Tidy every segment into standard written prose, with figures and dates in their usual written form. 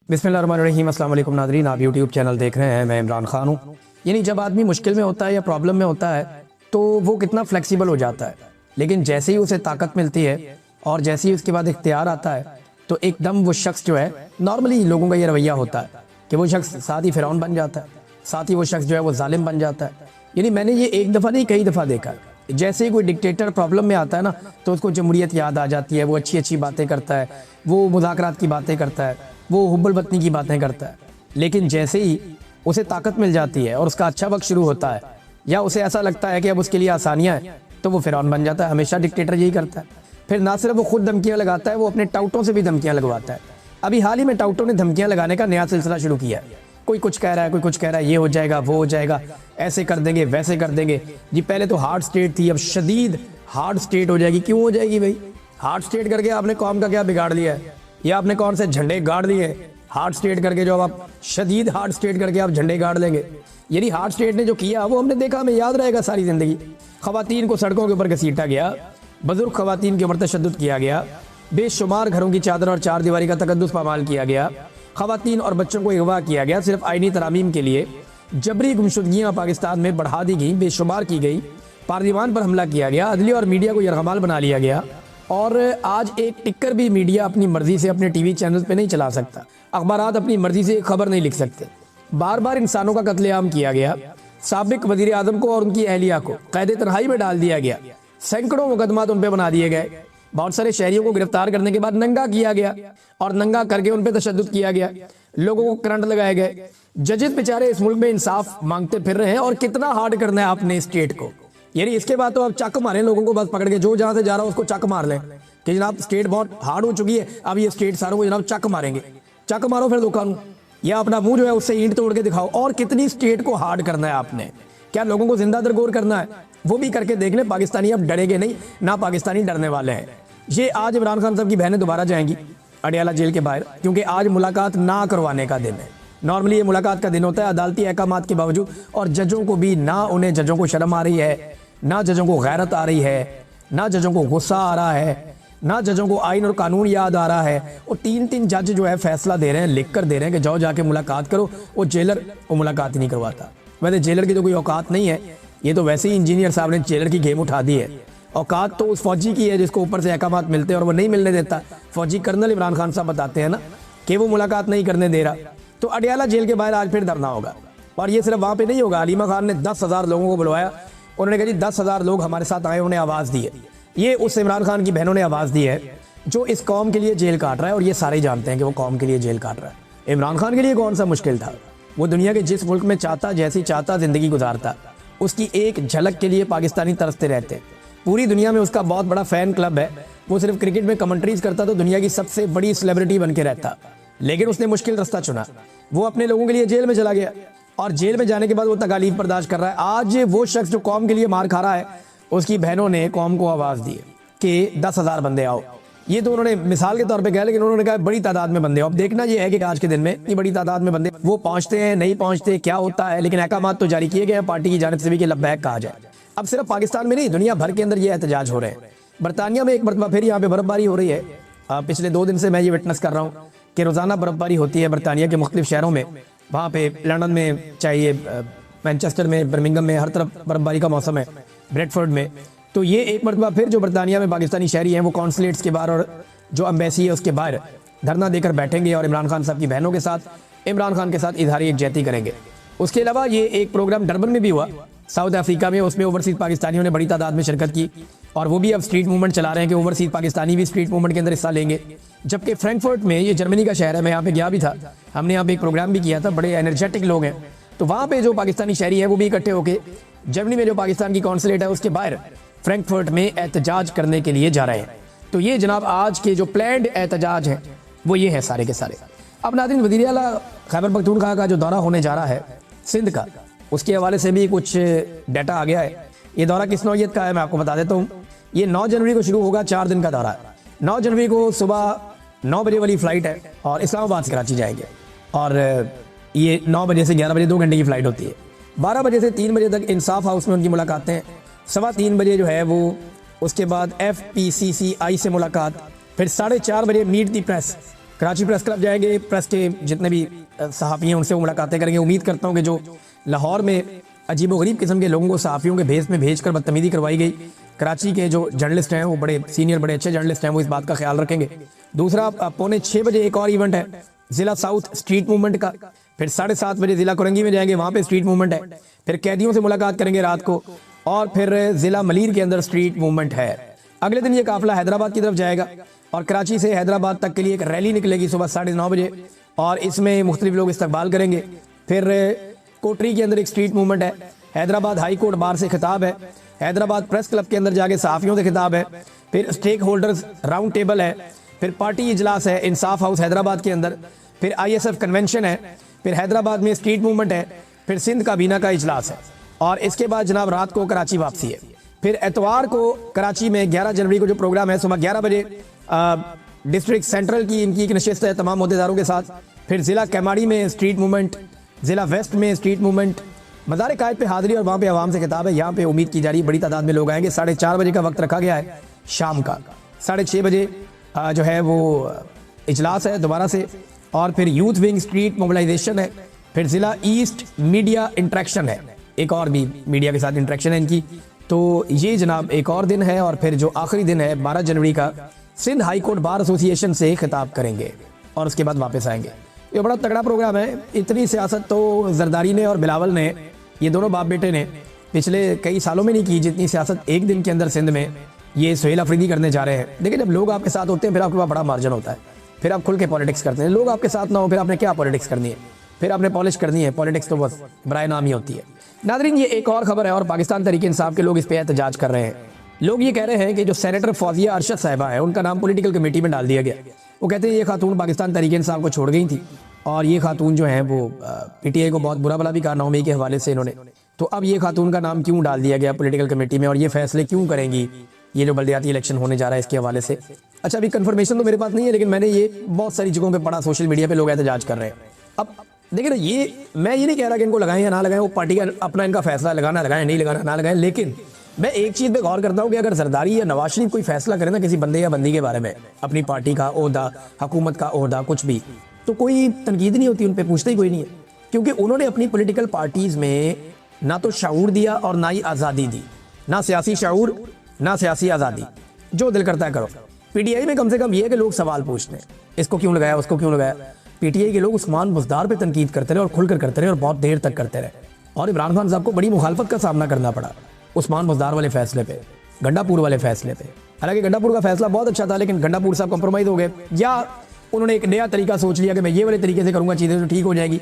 बिस्मिल्लाहिर्रहमानिर्रहीम। अस्सलाम वालेकुम नाज़रीन, आप यूट्यूब चैनल देख रहे हैं। मैं इमरान खान हूँ। यानी जब आदमी मुश्किल में होता है या प्रॉब्लम में होता है तो वो कितना फ्लेक्सिबल हो जाता है, लेकिन जैसे ही उसे ताकत मिलती है और जैसे ही उसके बाद इख्तियार आता है तो एकदम वो शख्स जो है, नॉर्मली लोगों का ये रवैया होता है कि वो शख्स साथ ही फ़िरौन बन जाता है, साथ ही वो शख्स जो है वो जालिम बन जाता है। यानी मैंने ये एक दफ़ा नहीं कई दफ़ा देखा है। जैसे ही कोई डिक्टेटर प्रॉब्लम में आता है ना तो उसको जमहूरियत याद आ जाती है, वो अच्छी अच्छी बातें करता है, वो मुज़ाकरात की बातें करता है, वो हुब्बुल वतनी की बातें करता है। लेकिन जैसे ही उसे ताकत मिल जाती है और उसका अच्छा वक्त शुरू होता है या उसे ऐसा लगता है कि अब उसके लिए आसानियाँ हैं तो वो फ़िरौन बन जाता है। हमेशा डिक्टेटर यही करता है। फिर ना सिर्फ वो खुद धमकियाँ लगाता है, वो अपने टाउटों से भी धमकियाँ लगवाता है। अभी हाल ही में टाउटों ने धमकियाँ लगाने का नया सिलसिला शुरू किया है। कोई कुछ कह रहा है, कोई कुछ कह रहा है, ये हो जाएगा, वो हो जाएगा, ऐसे कर देंगे, वैसे कर देंगे जी। पहले तो हार्ड स्टेट थी, अब शदीद हार्ड स्टेट हो जाएगी। क्यों हो जाएगी भाई? हार्ड स्टेट करके आपने कौम का क्या बिगाड़ लिया है? या आपने कौन से झंडे गाड़ लिए हार्ड स्टेट करके, जो अब आप शदीद हार्ड स्टेट करके आप झंडे गाड़ लेंगे? यानी हार्ड स्टेट ने जो किया वो हमने देखा, हमें याद रहेगा सारी ज़िंदगी। ख़वातीन को सड़कों के ऊपर घसीटा गया, बुजुर्ग ख़वातीन के ऊपर तशद्दुद किया गया, बेशुमार घरों की चादर और चार दीवारी का तकद्दुस पामाल किया गया, ख़वातीन और बच्चों को अगवा किया गया सिर्फ आइनी तरामीम के लिए, जबरी गुमशुदगियाँ पाकिस्तान में बढ़ा दी गई, बेशुमार की गई, पार्लियामान पर हमला किया गया, अदलिया और मीडिया को यरगमाल बना लिया गया। और आज एक टिक्कर भी मीडिया अपनी मर्जी से अपने टीवी चैनल पे नहीं चला सकता, अखबारात अपनी मर्जी से खबर नहीं लिख सकते। बार बार इंसानों का कत्लेआम किया गया, साबिक वजीर आजम को और उनकी अहलिया को कैद तन्हाई में डाल दिया गया, सैकड़ों मुकदमात उन पर बना दिए गए, बहुत सारे शहरियों को गिरफ्तार करने के बाद नंगा किया गया और नंगा करके उन पर तशद्दुद किया गया, लोगों को करंट लगाए गए। जजेस बेचारे इस मुल्क में इंसाफ मांगते फिर रहे हैं। और कितना हार्ड करना है आपने स्टेट को? यानी इसके बाद तो अब चक मारें लोगों को, बस पकड़ के जो जहां से जा रहा है उसको चक मार लें कि जनाब स्टेट बहुत हार्ड हो चुकी है, अब ये स्टेट सारों को जनाब चक मारेंगे। चक मारो फिर दुकान, या अपना मुंह जो है उससे ईंट तोड़ के दिखाओ। और कितनी स्टेट को हार्ड करना है आपने? क्या लोगों को जिंदा दरगोर करना है? वो भी करके देख लें। पाकिस्तानी अब डरेंगे नहीं, ना पाकिस्तानी डरने वाले हैं। ये आज इमरान खान साहब की बहनें दोबारा जाएंगी अडियाला जेल के बाहर, क्योंकि आज मुलाकात ना करवाने का दिन है। नॉर्मली ये मुलाकात का दिन होता है अदालती अहकामात के बावजूद, और जजों को भी ना, उन्हें जजों को शर्म आ रही है, ना जजों को गैरत आ रही है, ना जजों को गुस्सा आ रहा है, ना जजों को आइन और कानून याद आ रहा है। और तीन तीन जज जो है फैसला दे रहे हैं, लिख कर दे रहे हैं कि जाओ जाके मुलाकात करो। वो जेलर वो मुलाकात ही नहीं करवाता। वैसे जेलर की तो कोई औकात नहीं है, ये तो वैसे ही इंजीनियर साहब ने जेलर की गेम उठा दी है। औकात तो उस फौजी की है जिसको ऊपर से अहकामात मिलते हैं और वो नहीं मिलने देता। फौजी कर्नल इमरान खान साहब बताते हैं ना कि वो मुलाकात नहीं करने दे रहा। तो अडियाला जेल के बाहर आज फिर धरना होगा। और ये सिर्फ वहाँ पे नहीं होगा, हलीमा खान ने 10,000 लोगों को बुलवाया। उन्होंने कहा जी 10,000 लोग हमारे साथ आए, उन्हें आवाज़ दी है। ये उस इमरान खान की बहनों ने आवाज़ दी है जो इस कौम के लिए जेल काट रहा है, और ये सारे जानते हैं कि वो कौम के लिए जेल काट रहा है। इमरान खान के लिए कौन सा मुश्किल था? वो दुनिया के जिस मुल्क में चाहता, जैसी चाहता ज़िंदगी गुजारता, उसकी एक झलक के लिए पाकिस्तानी तरसते रहते। पूरी दुनिया में उसका बहुत बड़ा फ़ैन क्लब है। वो सिर्फ क्रिकेट में कमेंट्रीज करता तो दुनिया की सबसे बड़ी सेलिब्रिटी बन के रहता, लेकिन उसने मुश्किल रास्ता चुना। वो अपने लोगों के लिए जेल में चला गया, और जेल में जाने के बाद वो तकालीफ बर्दाश्त कर रहा है। आज वो शख्स जो कौम के लिए मार खा रहा है, उसकी बहनों ने कौम को आवाज़ दी कि 10,000 बंदे आओ। ये तो उन्होंने मिसाल के तौर पे कहा, लेकिन उन्होंने कहा बड़ी तादाद में बंदे आओ। अब देखना ये है कि आज के दिन में इतनी बड़ी तादाद में बंदे वो पहुंचते हैं, नहीं पहुंचते, क्या होता है। लेकिन अहकामात तो जारी किए गए हैं पार्टी की जानिब से भी कि लब्बैक कहा जाए। अब सिर्फ पाकिस्तान में नहीं, दुनिया भर के अंदर ये एहतजाज हो रहे हैं। बरतानिया में एक मरतबा फिर यहाँ पे बर्फबारी हो रही है। पिछले 2 दिन से मैं ये विटनेस कर रहा हूँ कि रोज़ाना बर्फबारी होती है बरतानिया के मुख्तलिफ शहरों में। वहाँ पे लंदन में चाहिए, मैनचेस्टर में, बर्मिंघम में, हर तरफ बर्फबारी का मौसम है, ब्रेडफोर्ड में। तो ये एक मरतबा फिर जो बरतानिया में पाकिस्तानी शहरी हैं वो कॉन्सुलेट्स के बाहर और जो एम्बेसी है उसके बाहर धरना देकर बैठेंगे और इमरान खान साहब की बहनों के साथ, इमरान खान के साथ इजहार यकजहती करेंगे। उसके अलावा ये एक प्रोग्राम डरबन में भी हुआ, साउथ अफ्रीका में। उसमें ओवरसीज पाकिस्तानियों ने बड़ी तादाद में शिरकत की, और वो भी अब स्ट्रीट मूवमेंट चला रहे हैं कि ओवरसीज पाकिस्तानी भी स्ट्रीट मूवमेंट के अंदर हिस्सा लेंगे। जबकि फ्रैंकफर्ट में, ये जर्मनी का शहर है, मैं यहाँ पे गया भी था, हमने यहाँ पे एक प्रोग्राम भी किया था, बड़े एनर्जेटिक लोग हैं। तो वहाँ पे जो पाकिस्तानी शहरी है वो भी इकट्ठे होकर जर्मनी में जो पाकिस्तान की कॉन्सुलेट है उसके बाहर फ्रैंकफर्ट में एहतजाज करने के लिए जा रहे हैं। तो ये जनाब आज के जो प्लान्ड एहतजाज हैं वो ये है सारे के सारे। अब नाज़रीन, वज़ीर आला खैबर पख्तूनख्वा का जो दौरा होने जा रहा है सिंध का, उसके हवाले से भी कुछ डाटा आ गया है। ये दौरा किस नौइयत का है मैं आपको बता देता हूँ। ये 9 जनवरी को शुरू होगा, 4 दिन का दौरा है। 9 जनवरी को सुबह 9 बजे वाली फ़्लाइट है और इस्लामाबाद से कराची जाएंगे, और ये 9 बजे से 11 बजे 2 घंटे की फ़्लाइट होती है। 12 बजे से 3 बजे तक इंसाफ हाउस में उनकी मुलाकातें। 3:15 बजे जो है वो उसके बाद FPCCI से मुलाकात, फिर 4:30 बजे मीट दी प्रेस कराची प्रेस क्लब जाएंगे, प्रेस के जितने भी सहाफ़ी हैं उनसे वो मुलाकातें करेंगे। उम्मीद करता हूँ कि जो लाहौर में अजीबोगरीब किस्म के लोगों को सहाफ़ियों के भेस में भेजकर बदतमीज़ी करवाई गई, कराची के जो जर्नलिस्ट हैं वो बड़े सीनियर बड़े अच्छे जर्नलिस्ट हैं, वो इस बात का ख्याल रखेंगे। दूसरा, 6:45 एक और इवेंट है ज़िला साउथ स्ट्रीट मूवमेंट का। फिर 7:30 बजे ज़िला कोरंगी में जाएंगे, वहाँ पे स्ट्रीट मूवमेंट है। फिर कैदियों से मुलाकात करेंगे रात को, और फिर ज़िला मलीर के अंदर स्ट्रीट मूवमेंट है। अगले दिन ये काफ़िला हैदराबाद की तरफ जाएगा और कराची से हैदराबाद तक के लिए एक रैली निकलेगी सुबह 9:30 बजे, और इसमें मुख्तलिफ लोग इस्तकबाल करेंगे। फिर कोटरी के अंदर एक स्ट्रीट मूवमेंट है, हैदराबाद हाई कोर्ट बार से खिताब है, हैदराबाद प्रेस क्लब के अंदर जाके सहाफ़ियों से खिताब है। फिर स्टेक होल्डर्स राउंड टेबल है, फिर पार्टी इजलास है इंसाफ हाउस हैदराबाद के अंदर, फिर ISF कन्वेंशन है, फिर हैदराबाद में स्ट्रीट मूवमेंट है, फिर सिंध काबीना का इजलास है, और इसके बाद जनाब रात को कराची वापसी है। फिर एतवार को कराची में 11 जनवरी को जो प्रोग्राम है सुबह 11 बजे डिस्ट्रिक्ट सेंट्रल की इनकी एक नशिस्त है तमाम अहदेदारों के साथ। फिर ज़िला कैमाड़ी में स्ट्रीट मूवमेंट, ज़िला वेस्ट में स्ट्रीट मूवमेंट, मज़ार कायद पे हाज़िरी और वहाँ पे आवाम से खिताब है। यहाँ पे उम्मीद की जा रही है बड़ी तादाद में लोग आएंगे। 4:30 बजे का वक्त रखा गया है शाम का। 6:30 बजे जो है वो इजलास है दोबारा से, और फिर यूथ विंग स्ट्रीट मोबिलाइजेशन है। फिर ज़िला ईस्ट मीडिया इंट्रैक्शन है, एक और भी मीडिया के साथ इंट्रैक्शन है इनकी। तो ये जनाब एक और दिन है, और फिर जो आखिरी दिन है 12 जनवरी का, Sindh high court bar association से खिताब करेंगे और उसके बाद वापस आएंगे। ये बड़ा तगड़ा प्रोग्राम है। इतनी सियासत तो जरदारी ने और बिलावल ने, ये दोनों बाप बेटे ने पिछले कई सालों में नहीं की जितनी सियासत एक दिन के अंदर सिंध में ये सुहेल अफरीदी करने जा रहे हैं। देखिए, जब लोग आपके साथ होते हैं फिर आपके पास बड़ा मार्जिन होता है, फिर आप खुल के पॉलिटिक्स करते हैं। लोग आपके साथ ना हो फिर आपने क्या पॉलिटिक्स करनी है, फिर आपने पॉलिश करनी है। पॉलिटिक्स तो बस बराए नाम ही होती है। नादरीन, ये एक और खबर है, और पाकिस्तान तहरीक इंसाफ के लोग इस पर एहतजाज कर रहे हैं। लोग ये कह रहे हैं कि जो सेनेटर फौजिया अरशद साहिबा है उनका नाम पॉलिटिकल कमेटी में डाल दिया गया। वो कहते हैं ये खातून पाकिस्तान तहरीक इंसाफ को छोड़ गई थी, और ये खातून जो है वो PTI को बहुत बुरा भला भी कहा नौमी के हवाले से इन्होंने। तो अब ये खातून का नाम क्यों डाल दिया गया पॉलिटिकल कमेटी में, और ये फैसले क्यों करेंगी ये जो बल्दियाती इलेक्शन होने जा रहा है इसके हवाले से। अच्छा, अभी कंफर्मेशन तो मेरे पास नहीं है, लेकिन मैंने ये बहुत सारी जगहों पे पढ़ा, सोशल मीडिया पे लोग एहतजाज कर रहे हैं। अब देखिए ना, ये मैं ये नहीं कह रहा कि इनको लगाएं या ना लगाएं, वो पार्टी का अपना इनका फैसला, लगाना लगाएं, नहीं लगाना ना लगाएं। लेकिन मैं एक चीज़ पे गौर करता हूँ कि अगर जरदारी या नवाज शरीफ कोई फैसला करे ना किसी बंदे या बंदी के बारे में, अपनी पार्टी का ओहदा, हुकूमत का ओहदा, कुछ भी, तो कोई तनकीद नहीं होती, उन पर पूछता ही कोई नहीं है। क्योंकि उन्होंने अपनी पॉलिटिकल पार्टीज़ में ना तो शऊर दिया और ना ही आज़ादी दी, ना सियासी शऊर ना सियासी आज़ादी, जो दिल करता है करो। PTI में कम से कम ये है कि लोग सवाल पूछते हैं, इसको क्यों लगाया, उसको क्यों लगाया। PTI के लोग उस्मान बुज़दार पे तनकीद करते रहे और खुलकर करते रहे और बहुत देर तक करते रहे, और इमरान खान साहब को बड़ी मुखालफत का सामना करना पड़ा उस्मान बुज़दार वाले फैसले पे, गंडापुर वाले फैसले पे। हालांकि गंडापुर का फैसला बहुत अच्छा था, लेकिन गंडापुर साहब कॉम्प्रोमाइज़ हो गए, या उन्होंने एक नया तरीका सोच लिया कि मैं ये वाले तरीके से करूँगा चीज़ें तो ठीक हो जाएगी।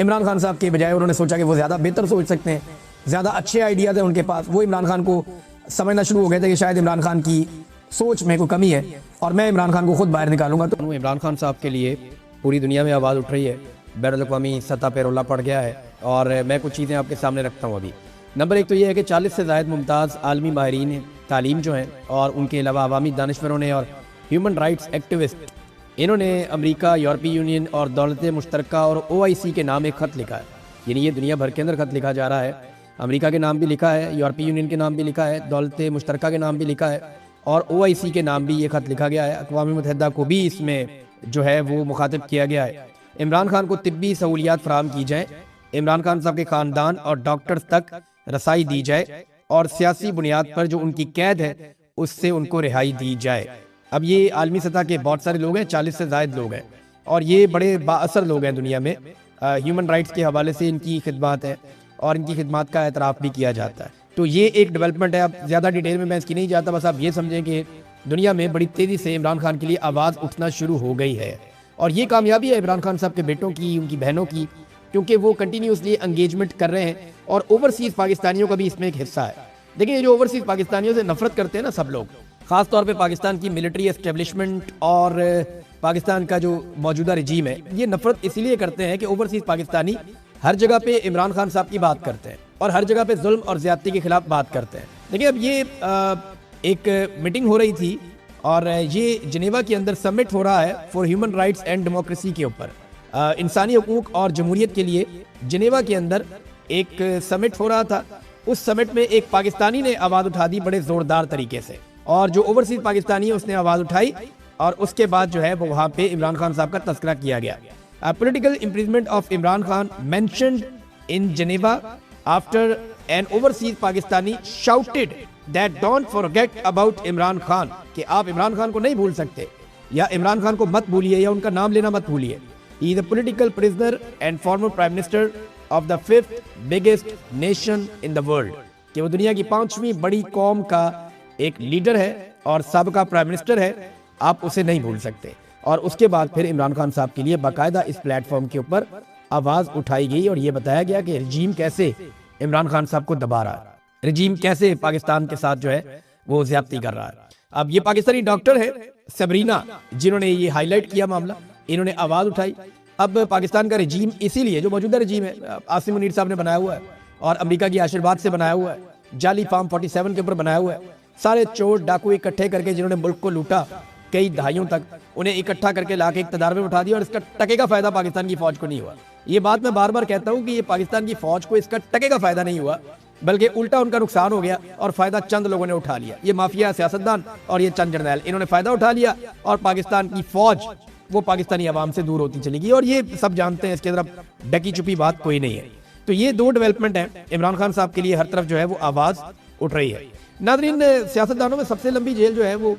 इमरान खान साहब के बजाय उन्होंने सोचा कि वो ज़्यादा बेहतर सोच सकते हैं, ज़्यादा अच्छे आइडियाज़ हैं उनके पास। वो इमरान खान को समझना शुरू हो गए थे कि शायद इमरान खान की सोच में कोई कमी है और मैं इमरान खान को खुद बाहर निकालूंगा। तो इमरान खान साहब के लिए पूरी दुनिया में आवाज़ उठ रही है, बैनुल-अक़वामी सतह पर रोला पड़ गया है, और मैं कुछ चीज़ें आपके सामने रखता हूँ अभी। नंबर 1 तो ये है कि 40 से ज़ायद मुमताज़ आलमी माहिरीन तालीम जो हैं, और उनके अलावा अवामी दानिशवरों ने और ह्यूमन राइट्स एक्टिविस्ट, इन्होंने अमेरिका, यूरोपीय यूनियन और दौलत मुश्तरका और OIC के नाम एक ख़त लिखा है। यानी ये दुनिया भर के अंदर ख़त लिखा जा रहा है। अमेरिका के नाम भी लिखा है, यूरोपीय यूनियन के नाम भी लिखा है, दौलत मुश्तरका के नाम भी लिखा है, और OIC के नाम भी ये ख़त लिखा गया है। अक़वाम मुत्तहिदा को भी इसमें जो है वो मुखातिब किया गया है। इमरान खान को तिब्बी सहूलियात फराहम की जाए, इमरान खान साहब के ख़ानदान और डॉक्टर्स तक रसाई दी जाए, और सियासी बुनियाद पर जो उनकी कैद है उससे उनको रिहाई दी जाए। अब ये आलमी सतह के बहुत सारे लोग हैं, 40 से ज़ायद लोग हैं, और ये बड़े बाअसर लोग हैं दुनिया में। ह्यूमन राइट्स के हवाले से इनकी खिदमत है और इनकी खिदमत का एतराफ़ भी किया जाता है। तो ये एक डेवलपमेंट है। अब ज़्यादा डिटेल में मैं इसकी नहीं जाता, बस आप ये समझें कि दुनिया में बड़ी तेज़ी से इमरान खान के लिए आवाज़ उठना शुरू हो गई है, और ये कामयाबी है इमरान खान साहब के बेटों की, उनकी बहनों की, क्योंकि वो कंटिन्यूसली एंगेजमेंट कर रहे हैं, और ओवरसीज़ पाकिस्तानियों का भी इसमें एक हिस्सा है। देखिए, जो ओवरसीज़ पाकिस्तानियों से नफरत करते हैं ना सब लोग, ख़ास तौर पे पाकिस्तान की मिलिट्री एस्टेब्लिशमेंट और पाकिस्तान का जो मौजूदा रजीम है, ये नफरत इसलिए करते हैं कि ओवरसीज़ पाकिस्तानी हर जगह पे इमरान खान साहब की बात करते हैं और हर जगह पे जुल्म और ज़्यादती के खिलाफ बात करते हैं। देखिए, अब ये एक मीटिंग हो रही थी, और ये जिनेवा के अंदर समिट हो रहा है for human rights and democracy के ऊपर, इंसानी हकूक़ और जमहूरियत के लिए जिनेवा के अंदर एक समिट हो रहा था। उस समिट में एक पाकिस्तानी ने आवाज़ उठा दी बड़े ज़ोरदार तरीके से, और जो ओवरसीज़ पाकिस्तानी है उसने आवाज़ उठाई और उसके बाद जो है वो वहाँ पे इमरान खान साहब का तस्करा किया गया। Political imprisonment of Imran Khan mentioned in Geneva after N overseas Pakistani shouted that don't forget about Imran Khan, कि आप इमरान खान को नहीं भूल सकते या इमरान खान को मत भूलिए या उनका नाम लेना मत भूलिए। He is a political prisoner and former prime minister of the 5th biggest nation in the world, कि वो दुनिया की 5वीं बड़ी कौम का एक लीडर है और सबका प्राइम मिनिस्टर है, आप उसे नहीं भूल सकते। और उसके बाद फिर इमरान खान साहब के लिए बाकायदा इस प्लेटफॉर्म के ऊपर आवाज उठाई गई और ये बताया गया कि रजीम कैसे इमरान खान साहब को दबा रहा है, रजीम कैसे पाकिस्तान के साथ जो है वो ज्यादती कर रहा है। अब ये पाकिस्तानी डॉक्टर है सबरीना जिन्होंने ये हाईलाइट किया मामला, इन्होंने आवाज उठाई। अब पाकिस्तान का रजीम इसीलिए जो मौजूदा रजीम है आसिम मुनीर साहब ने बनाया हुआ है और अमेरिका की आशीर्वाद से बनाया हुआ है, जाली फार्म 47 के ऊपर बनाया हुआ है, सारे चोर डाकू इकट्ठे करके जिन्होंने मुल्क को लूटा कई दहाइयों तक, उन्हें इकट्ठा करके लाके इक़्तिदार में उठा दिया और इसका टके का फायदा पाकिस्तान की फौज को नहीं हुआ। ये बात मैं बार बार कहता हूँ कि ये पाकिस्तान की फौज को इसका टके का फायदा नहीं हुआ, बल्कि उल्टा उनका नुकसान हो गया और फायदा चंद लोगों ने उठा लिया। ये माफिया सियासतदान और ये चंद जर्नैल, इन्होंने फायदा उठा लिया और पाकिस्तान की फौज वो पाकिस्तानी आवाम से दूर होती चली गई और ये सब जानते हैं, इसके अंदर डकी छुपी बात कोई नहीं है। तो ये दो डेवलपमेंट है इमरान खान साहब के लिए, हर तरफ जो है वो आवाज उठ रही है। नाज़रीन, सियासतदानों में सबसे लंबी जेल जो है वो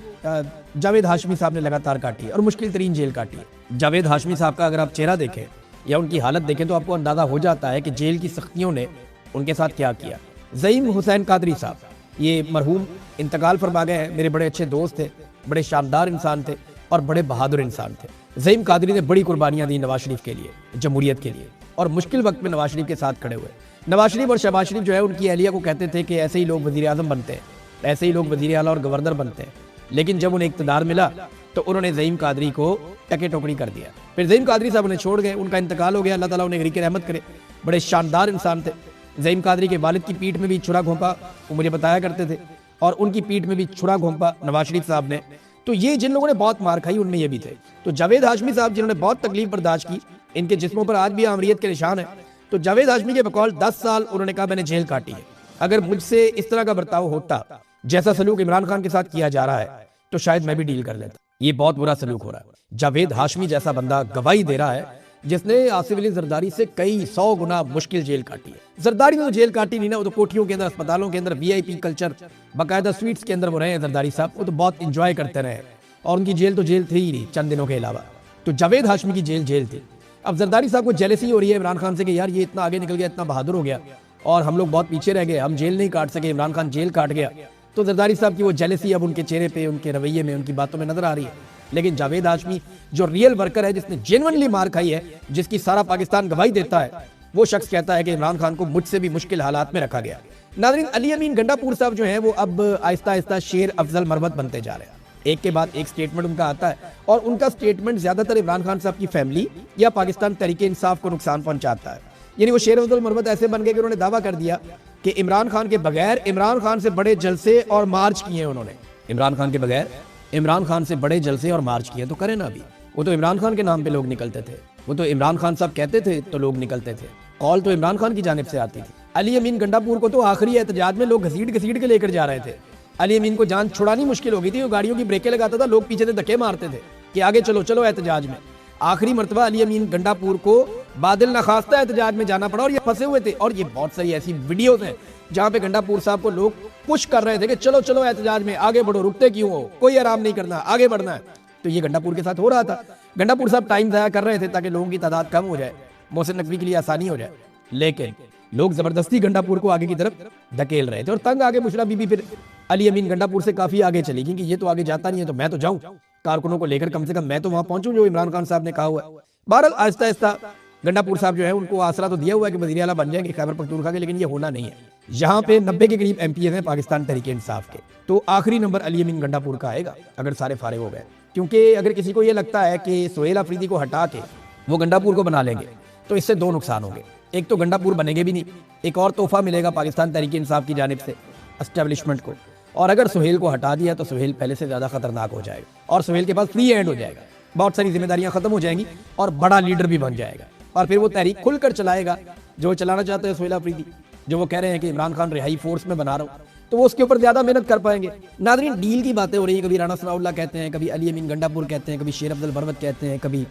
जावेद हाशमी साहब ने लगातार काटी है और मुश्किल तरीन जेल काटी है। जावेद हाशमी साहब का अगर आप चेहरा देखें या उनकी हालत देखें तो आपको अंदाजा हो जाता है कि जेल की सख्तियों ने उनके साथ क्या किया। ज़ईम हुसैन कादरी साहब, ये मरहूम इंतकाल फरमा गए हैं, मेरे बड़े अच्छे दोस्त थे, बड़े शानदार इंसान थे और बड़े बहादुर इंसान थे। ज़ईम कादरी ने बड़ी कुर्बानियां दी नवाज शरीफ के लिए, जमहूरियत के लिए, और मुश्किल वक्त में नवाज शरीफ के साथ खड़े हुए। नवाज शरीफ और शहबाज शरीफ जो है उनकी अहलिया को कहते थे कि ऐसे ही लोग वज़ीर आज़म बनते हैं, ऐसे ही लोग वज़ीर आला और गवर्नर बनते हैं, लेकिन जब उन्हें इक़्तिदार मिला तो उन्होंने ज़ईम कादरी को टके टोकरी कर दिया। फिर ज़ईम कादरी साहब उन्हें छोड़ गए, उनका इंतकाल हो गया, अल्लाह ताला उन्हें गरीक रहमत करे। बड़े शानदार इंसान थे। ज़ईम कादरी के वालिद की पीठ में भी छुरा घोंपा वो मुझे बताया करते थे और उनकी पीठ में भी छुरा घोंपा नवाज शरीफ साहब ने। तो ये जिन लोगों ने बहुत मार खाई उनमें ये भी थे। तो जावेद हाशमी साहब जिन्होंने बहुत तकलीफ बर्दाश्त की, इनके जिस्मों पर आज भी आमरीत के निशान है। तो जावेद हाशमी के बकौल 10 साल उन्होंने कहा मैंने जेल काटी है। अगर मुझसे इस तरह का बर्ताव होता जैसा सलूक इमरान खान के साथ किया जा रहा है तो शायद मैं भी डील कर लेता। ये बहुत बुरा सलूक हो रहा है। जावेद हाशमी जैसा बंदा गवाही दे रहा है जिसने आसिफ अली जरदारी से कई 100 गुना मुश्किल जेल काटी है। जरदारी ने तो जेल काटी नहीं ना, वो तो कोठियों के अंदर, अस्पतालों के अंदर, VIP कल्चर, बाकायदा स्वीट्स के अंदर वो रहे हैं जरदारी साहब, वो तो बहुत इंजॉय करते रहे और उनकी जेल तो जेल थी ही नहीं चंद दिनों के अलावा। तो जावेद हाशमी की जेल थी। अब जरदारी साहब को जेलसी हो रही है इमरान खान से कि यार ये इतना आगे निकल गया, इतना बहादुर हो गया और हम लोग बहुत पीछे रह गए, हम जेल नहीं काट सके, इमरान खान जेल काट गया। तो जरदारी साहब की वो जेलसी अब उनके चेहरे पे, उनके रवैये में, उनकी बातों में नजर आ रही है। लेकिन जावेद हाशमी जो रियल वर्कर है, जिसने जेन्युइनली मार खाई है, जिसकी सारा पाकिस्तान गवाही देता है, वो शख्स कहता है कि इमरान खान को मुझसे भी मुश्किल हालात में रखा गया। नाज़रीन, अली अमीन गंडापुर साहब जो हैं वो अब आहिस्ता आहिस्ता शेर अफजल मरवत बनते जा रहे हैं। एक के बाद एक स्टेटमेंट उनका आता है और उनका स्टेटमेंट ज्यादातर इमरान खान साहब की फैमिली या पाकिस्तान तहरीके इंसाफ को नुकसान पहुंचाता है। यानी वो शेर अफजल मरवत ऐसे बन गए कि उन्होंने दावा कर दिया कि इमरान खान के बगैर इमरान खान से बड़े जलसे और मार्च किए हैं उन्होंने। इमरान खान के बगैर इमरान खान से बड़े जलसे और मार्च किए तो करें ना। अभी वो तो इमरान खान के नाम पे लोग निकलते थे, वो तो इमरान खान साहब कहते थे तो लोग निकलते थे, कॉल तो इमरान खान की जानिब से आती थी। अली अमीन गंडापुर को तो आखिरी एहतजाज में लोग घसीट घसीट के लेकर जा रहे थे। अली अमीन को जान छुड़ानी मुश्किल हो गई थी, वो गाड़ियों की ब्रेकें लगाता था, लोग पीछे से धक्के मारते थे कि आगे चलो चलो एहतजाज में। आखिरी मरतबा अली अमीन गंडापुर को बादल नखास्ता एहतजाज में जाना पड़ा और ये फंसे हुए थे। और ये बहुत सारी ऐसी वीडियोस हैं जहाँ पे गंडापुर साहब को लोग पुश कर रहे थे कि चलो चलो एहतजाज में आगे बढ़ो, रुकते क्यों हो, कोई आराम नहीं करना, आगे बढ़ना है। तो ये गंडापुर के साथ हो रहा था। गंडापुर साहब टाइम ज़ाया कर रहे थे ताकि लोगों की तादाद कम हो जाए, मोहसिन नकवी के लिए आसानी हो जाए। लेकिन लोग जबरदस्ती गंडापुर को आगे की तरफ धकेल रहे थे और तंग आगे बुशरा बीबी फिर अली अमीन गंडापुर से काफी आगे चली गई कि ये तो आगे जाता नहीं है तो मैं तो जाऊं, कारकुनों को लेकर कम से कम मैं तो वहां पहुंचूं जो इमरान खान साहब ने कहा हुआ है। बहरहाल आहिस्ता आहिस्ता गंडापुर साहब जो है उनको आसरा तो दिया हुआ है कि वज़ीर आला बन जाएंगे खैबर पख्तूनख्वा के, लेकिन ये होना नहीं है। यहाँ पे 90 के करीब MPs हैं पाकिस्तान तहरीके इंसाफ के, तो आखिरी नंबर अली अमीन गंडापुर का आएगा अगर सारे फारिग हो गए। क्योंकि अगर किसी को ये लगता है कि सुहेल अफरीदी को हटा के वो गंडापुर को बना लेंगे तो इससे दो नुकसान होंगे। एक तो गंडापुर बनेंगे भी नहीं, एक और तोहफा मिलेगा पाकिस्तान तहरीके इंसाफ की जानिब से एस्टेब्लिशमेंट को। और अगर सुहेल को हटा दिया तो सुहेल पहले से ज़्यादा खतरनाक हो जाएगा और सुहेल के पास फ्री हैंड हो जाएगा, बहुत सारी जिम्मेदारियां खत्म हो जाएंगी और बड़ा लीडर भी बन जाएगा। और फिर वो तहरीक खुलकर चलाएगा जो चलाना चाहते हैं सुहेल अफरीदी, जो वो कह रहे हैं कि इमरान खान रिहाई फोर्स में बना रहा हूँ। तो वो उसके ऊपर ज़्यादा मेहनत कर पाएंगे। नाज़रीन, डील की बातें हो रही हैं, कभी राणा सनाउल्लाह कहते हैं, कभी अली अमीन गंडापुर कहते हैं, कभी शेर अब्दुल बरवत कहते हैं, कभी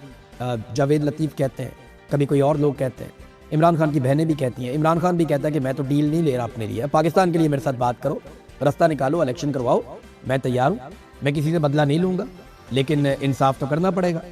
जावेद लतीफ़ कहते हैं, कभी कोई और लोग कहते हैं। इमरान खान की बहनें भी कहती हैं, इमरान खान भी कहता है कि मैं तो डील नहीं ले रहा अपने लिए, पाकिस्तान के लिए मेरे साथ बात करो, रास्ता निकालो, इलेक्शन करवाओ, मैं तैयार हूँ, मैं किसी से बदला नहीं लूँगा, लेकिन इंसाफ तो करना पड़ेगा।